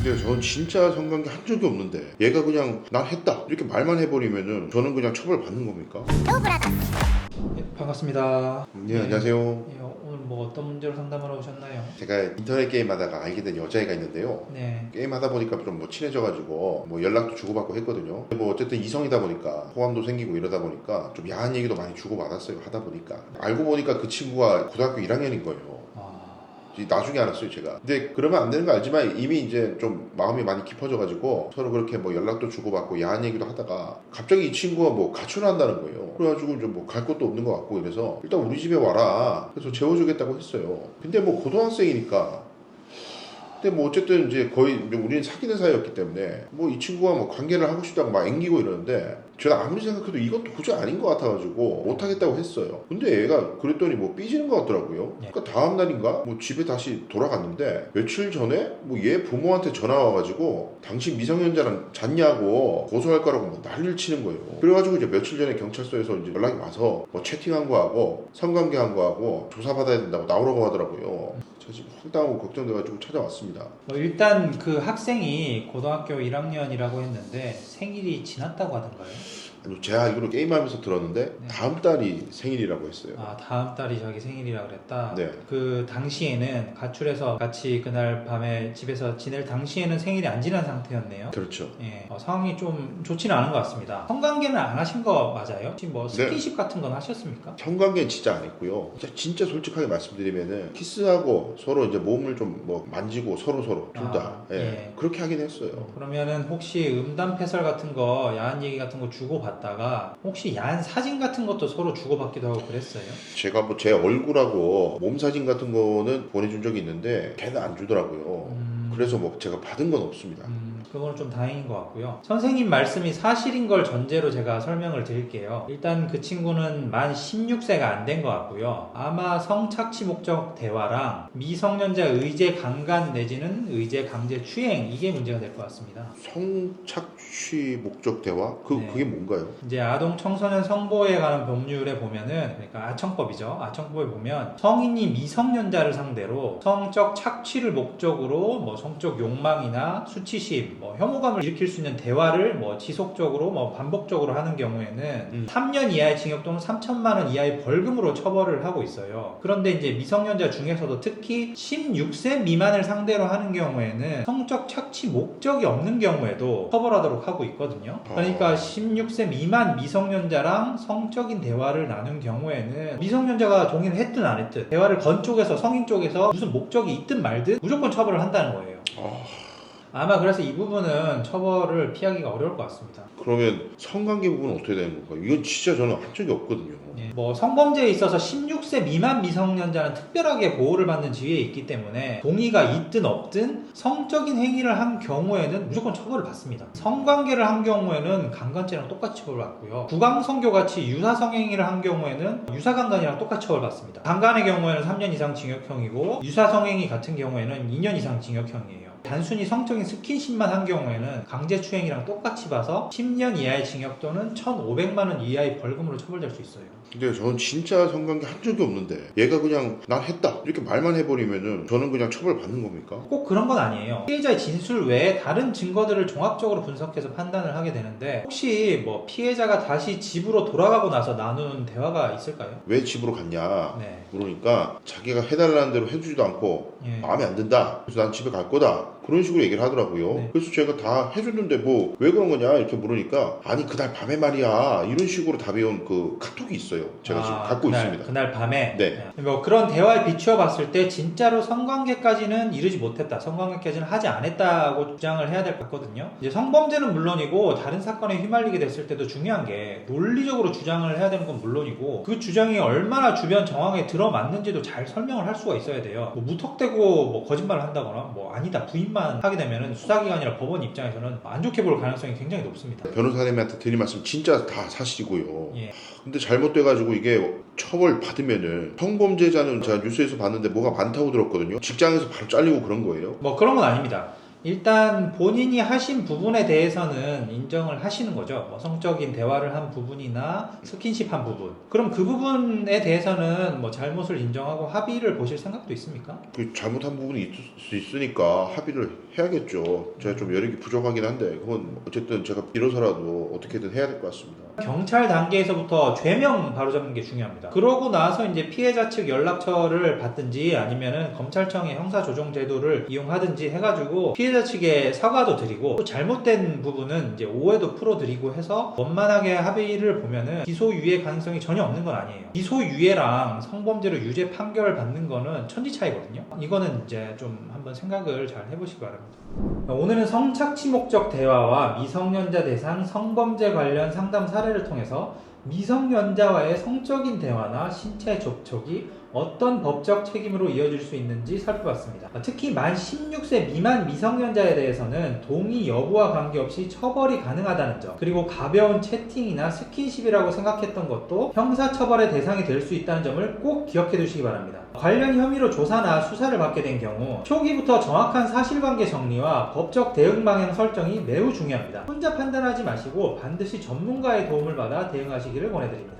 근데 저는 진짜 성관계 한 적이 없는데 얘가 그냥 난 했다 이렇게 말만 해버리면은 저는 그냥 처벌받는 겁니까? 네, 반갑습니다. 네, 안녕하세요. 예, 오늘 뭐 어떤 문제로 상담하러 오셨나요? 제가 인터넷 게임 하다가 알게 된 여자애가 있는데요. 네. 게임 하다 보니까 좀 뭐 친해져가지고 뭐 연락도 주고받고 했거든요. 뭐 어쨌든 이성이다 보니까 호감도 생기고 이러다 보니까 좀 야한 얘기도 많이 주고받았어요. 하다 보니까 알고 보니까 그 친구가 고등학교 1학년인 거예요. 나중에 알았어요 제가. 근데 그러면 안 되는 거 알지만 이미 이제 좀 마음이 많이 깊어져가지고 서로 그렇게 뭐 연락도 주고받고 야한 얘기도 하다가 갑자기 이 친구가 뭐 가출을 한다는 거예요. 그래가지고 좀 뭐 갈 곳도 없는 것 같고 그래서 일단 우리 집에 와라 그래서 재워주겠다고 했어요. 근데 뭐 고등학생이니까 근데 뭐 어쨌든 이제 거의 우리는 사귀는 사이였기 때문에 뭐 이 친구가 뭐 관계를 하고 싶다고 막 앵기고 이러는데 제가 아무리 생각해도 이것도 도저히 아닌 것 같아가지고 못하겠다고 했어요. 근데 얘가 그랬더니 뭐 삐지는 것 같더라고요. 그러니까 다음 날인가 뭐 집에 다시 돌아갔는데 며칠 전에 뭐 얘 부모한테 전화 와가지고 당신 미성년자랑 잤냐고 고소할 거라고 뭐 난리를 치는 거예요. 그래가지고 이제 며칠 전에 경찰서에서 이제 연락이 와서 뭐 채팅한 거하고 성관계한 거하고 조사받아야 된다고 나오라고 하더라고요. 저 지금 황당하고 걱정돼가지고 찾아왔습니다. 뭐 일단 그 학생이 고등학교 1학년이라고 했는데 생일이 지났다고 하던가요? 아니, 제가 알기로 게임하면서 들었는데 네. 다음 달이 생일이라고 했어요. 아, 다음 달이 자기 생일이라 그랬다? 네. 그 당시에는 가출해서 같이 그날 밤에 집에서 지낼 당시에는 생일이 안 지난 상태였네요. 그렇죠. 예, 상황이 좀 좋지는 않은 것 같습니다. 성관계는 안 하신 거 맞아요? 혹시 뭐 스킨십 같은 건 하셨습니까? 성관계는 진짜 안 했고요. 진짜 솔직하게 말씀드리면은 키스하고 서로 이제 몸을 좀 뭐 만지고 서로 둘 다 예. 그렇게 하긴 했어요. 그러면은 혹시 음담패설 같은 거, 야한 얘기 같은 거 주고받다가 혹시 야한 사진 같은 것도 서로 주고받기도 하고 그랬어요? 제가 뭐 제 얼굴하고 몸 사진 같은 거는 보내준 적이 있는데 걔는 안 주더라고요. 그래서 뭐 제가 받은 건 없습니다. 그거는 좀 다행인 것 같고요. 선생님 말씀이 사실인 걸 전제로 제가 설명을 드릴게요. 일단 그 친구는 만 16세가 안 된 것 같고요. 아마 성착취 목적 대화랑 미성년자 의제 강간 내지는 의제 강제 추행 이게 문제가 될 것 같습니다. 성착취 목적 대화? 네. 그게 뭔가요? 이제 아동 청소년 성보호에 관한 법률에 보면은 그러니까 아청법이죠. 아청법에 보면 성인이 미성년자를 상대로 성적 착취를 목적으로 뭐 성적 욕망이나 수치심, 뭐 혐오감을 일으킬 수 있는 대화를 뭐 지속적으로 뭐 반복적으로 하는 경우에는 3년 이하의 징역 또는 3천만 원 이하의 벌금으로 처벌을 하고 있어요. 그런데 이제 미성년자 중에서도 특히 16세 미만을 상대로 하는 경우에는 성적 착취 목적이 없는 경우에도 처벌하도록 하고 있거든요. 그러니까 16세 미만 미성년자랑 성적인 대화를 나눈 경우에는 미성년자가 동의를 했든 안 했든 대화를 건 쪽에서 성인 쪽에서 무슨 목적이 있든 말든 무조건 처벌을 한다는 거예요. 아마 그래서 이 부분은 처벌을 피하기가 어려울 것 같습니다. 그러면 성관계 부분은 어떻게 되는 건가요? 이건 진짜 저는 한 적이 없거든요. 예, 뭐 성범죄에 있어서 16세 미만 미성년자는 특별하게 보호를 받는 지위에 있기 때문에 동의가 있든 없든 성적인 행위를 한 경우에는 무조건 처벌을 받습니다. 성관계를 한 경우에는 강간죄랑 똑같이 처벌받고요. 구강성교같이 유사성행위를 한 경우에는 유사강간이랑 똑같이 처벌받습니다. 강간의 경우에는 3년 이상 징역형이고 유사성행위 같은 경우에는 2년 이상 징역형이에요. 단순히 성적인 스킨십만 한 경우에는 강제추행이랑 똑같이 봐서 10년 이하의 징역 또는 1,500만 원 이하의 벌금으로 처벌될 수 있어요. 근데 저는 진짜 성관계 한 적이 없는데 얘가 그냥 난 했다 이렇게 말만 해버리면은 저는 그냥 처벌받는 겁니까? 꼭 그런 건 아니에요. 피해자의 진술 외에 다른 증거들을 종합적으로 분석해서 판단을 하게 되는데 혹시 뭐 피해자가 다시 집으로 돌아가고 나서 나눈 대화가 있을까요? 왜 집으로 갔냐 네. 물으니까 자기가 해달라는 대로 해주지도 않고 예. 마음에 안 든다 그래서 난 집에 갈 거다 그런 식으로 얘기를 하더라고요. 네. 그래서 제가 다 해줬는데 뭐 왜 그런 거냐 이렇게 물으니까 아니 그날 밤에 말이야 이런 식으로 답이 온 그 카톡이 있어요. 제가 지금 갖고 있습니다. 그날 밤에. 네. 뭐 그런 대화에 비추어 봤을 때 진짜로 성관계까지는 이르지 못했다. 성관계까지는 하지 않았다고 주장을 해야 될 것 같거든요. 이제 성범죄는 물론이고 다른 사건에 휘말리게 됐을 때도 중요한 게 논리적으로 주장을 해야 되는 건 물론이고 그 주장이 얼마나 주변 정황에 들어맞는지도 잘 설명을 할 수가 있어야 돼요. 뭐 무턱대고 뭐 거짓말을 한다거나 뭐 아니다 부인만 하게 되면은 수사기관이나 법원 입장에서는 안 좋게 볼 가능성이 굉장히 높습니다. 변호사님한테 드릴 말씀 진짜 다 사실이고요. 예. 근데 잘못돼가지고 이게 처벌 받으면은 성범죄자는 제가 뉴스에서 봤는데 뭐가 많다고 들었거든요. 직장에서 바로 잘리고 그런 거예요. 뭐 그런 건 아닙니다. 일단 본인이 하신 부분에 대해서는 인정을 하시는 거죠. 뭐 성적인 대화를 한 부분이나 스킨십 한 부분. 그럼 그 부분에 대해서는 뭐 잘못을 인정하고 합의를 보실 생각도 있습니까? 그 잘못한 부분이 있을 수 있으니까 합의를 해야겠죠. 제가 좀 여력이 부족하긴 한데 그건 어쨌든 제가 빌어서라도 어떻게든 해야 될 것 같습니다. 경찰 단계에서부터 죄명 바로잡는 게 중요합니다. 그러고 나서 이제 피해자 측 연락처를 받든지 아니면은 검찰청의 형사조정제도를 이용하든지 해가지고 피해자 측에 사과도 드리고 또 잘못된 부분은 이제 오해도 풀어드리고 해서 원만하게 합의를 보면은 기소유예 가능성이 전혀 없는 건 아니에요. 기소유예랑 성범죄로 유죄 판결 받는 거는 천지 차이거든요. 이거는 이제 좀 한번 생각을 잘 해보시기 바랍니다. 오늘은 성착취 목적 대화와 미성년자 대상 성범죄 관련 상담 사례를 통해서 미성년자와의 성적인 대화나 신체 접촉이 어떤 법적 책임으로 이어질 수 있는지 살펴봤습니다. 특히 만 16세 미만 미성년자에 대해서는 동의 여부와 관계없이 처벌이 가능하다는 점, 그리고 가벼운 채팅이나 스킨십이라고 생각했던 것도 형사처벌의 대상이 될 수 있다는 점을 꼭 기억해 두시기 바랍니다. 관련 혐의로 조사나 수사를 받게 된 경우 초기부터 정확한 사실관계 정리와 법적 대응 방향 설정이 매우 중요합니다. 혼자 판단하지 마시고 반드시 전문가의 도움을 받아 대응하시기를 권해드립니다.